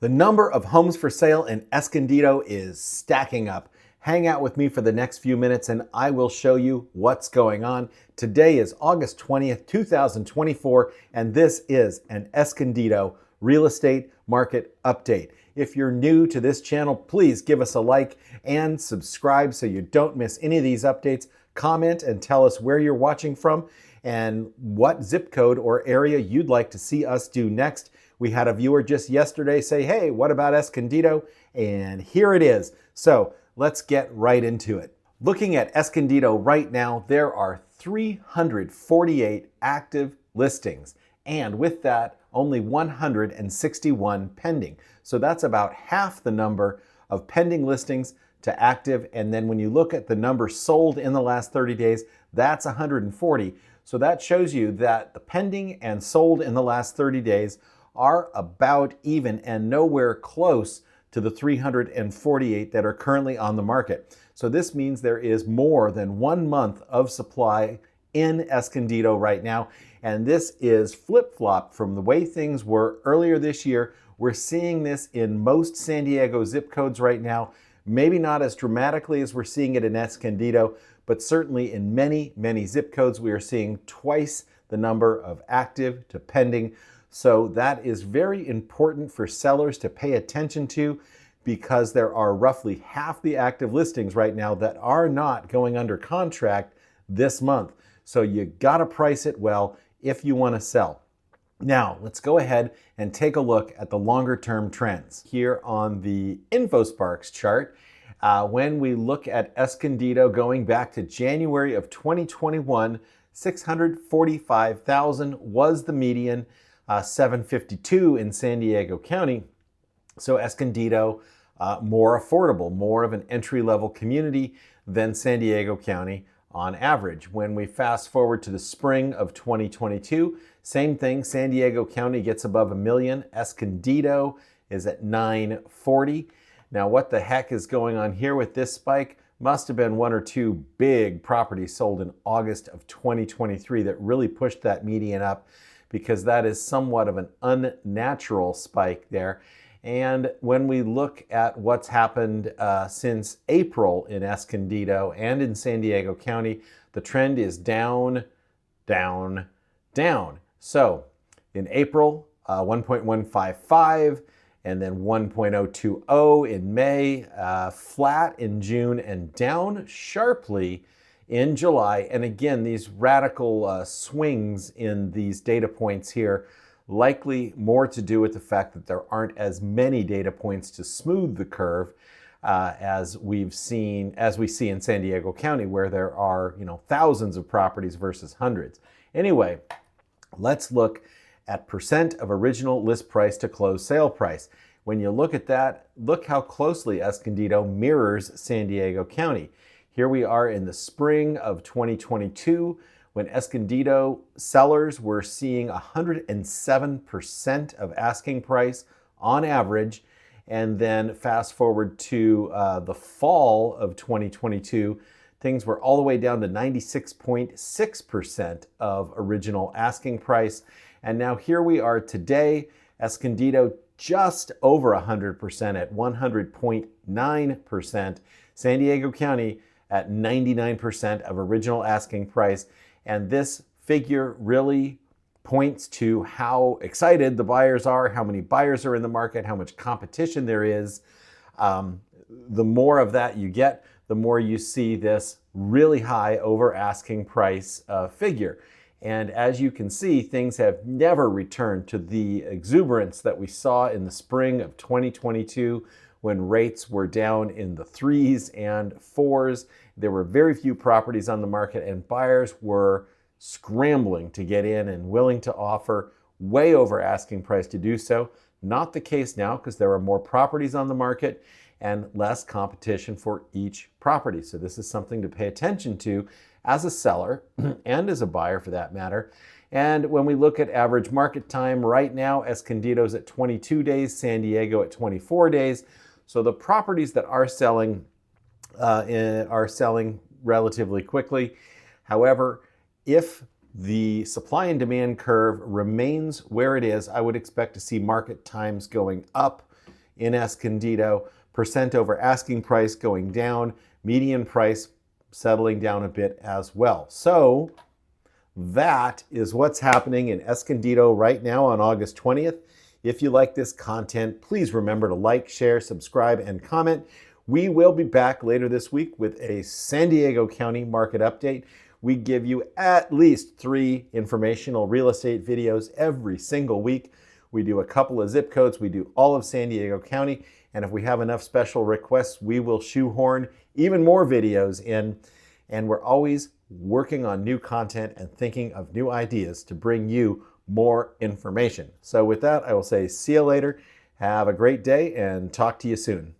The number of homes for sale in Escondido is stacking up. Hang out with me for the next few minutes and I will show you what's going on. Today is August 20th, 2024, and this is an Escondido real estate market update. If you're new to this channel, please give us a like and subscribe so you don't miss any of these updates. Comment and tell us where you're watching from and what zip code or area you'd like to see us do next. We had a viewer just yesterday say, hey, what about Escondido? And here it is. So let's get right into it. Looking at Escondido right now, there are 348 active listings. And with that, only 161 pending. So that's about half the number of pending listings to active. And then when you look at the number sold in the last 30 days, that's 140. So that shows you that the pending and sold in the last 30 days are about even and nowhere close to the 348 that are currently on the market. So this means there is more than 1 month of supply in Escondido right now. And this is flip-flop from the way things were earlier this year. We're seeing this in most San Diego zip codes right now. Maybe not as dramatically as we're seeing it in Escondido, but certainly in many, many zip codes, we are seeing twice the number of active to pending. So that is very important for sellers to pay attention to because there are roughly half the active listings right now that are not going under contract this month. So you gotta price it well if you wanna sell. Now, let's go ahead and take a look at the longer term trends. Here on the InfoSparks chart, when we look at Escondido going back to January of 2021, 645,000 was the median. 752 in San Diego County. So Escondido, more affordable, more of an entry-level community than San Diego County on average. When we fast forward to the spring of 2022, same thing, San Diego County gets above $1 million. Escondido is at 940. Now what the heck is going on here with this spike? Must have been one or two big properties sold in August of 2023 that really pushed that median up, because that is somewhat of an unnatural spike there. And when we look at what's happened since April in Escondido and in San Diego County, the trend is down, down, down. So in April, 1.155, and then 1.020 in May, flat in June, and down sharply in July. And again, these radical swings in these data points here, likely more to do with the fact that there aren't as many data points to smooth the curve as we see in San Diego County, where there are, thousands of properties versus hundreds. Anyway, let's look at percent of original list price to closed sale price. When you look at that, look how closely Escondido mirrors San Diego County. Here we are in the spring of 2022 when Escondido sellers were seeing 107% of asking price on average. And then fast forward to the fall of 2022, things were all the way down to 96.6% of original asking price. And now here we are today, Escondido just over 100% at 100.9%. San Diego County at 99% of original asking price. And this figure really points to how excited the buyers are, how many buyers are in the market, how much competition there is. The more of that you get, the more you see this really high over asking price figure. And as you can see, things have never returned to the exuberance that we saw in the spring of 2022 when rates were down in the 3s and 4s. There were very few properties on the market and buyers were scrambling to get in and willing to offer way over asking price to do so. Not the case now because there are more properties on the market and less competition for each property. So this is something to pay attention to as a seller and as a buyer for that matter. And when we look at average market time right now, Escondido's at 22 days, San Diego at 24 days. So the properties that are selling relatively quickly. However, if the supply and demand curve remains where it is, I would expect to see market times going up in Escondido, percent over asking price going down, median price settling down a bit as well. So that is what's happening in Escondido right now on August 20th. If you like this content, please remember to like, share, subscribe, and comment. We will be back later this week with a San Diego County market update. We give you at least 3 informational real estate videos every single week. We do a couple of zip codes. We do all of San Diego County. And if we have enough special requests, we will shoehorn even more videos in. And we're always working on new content and thinking of new ideas to bring you more information. So with that, I will say see you later. Have a great day and talk to you soon.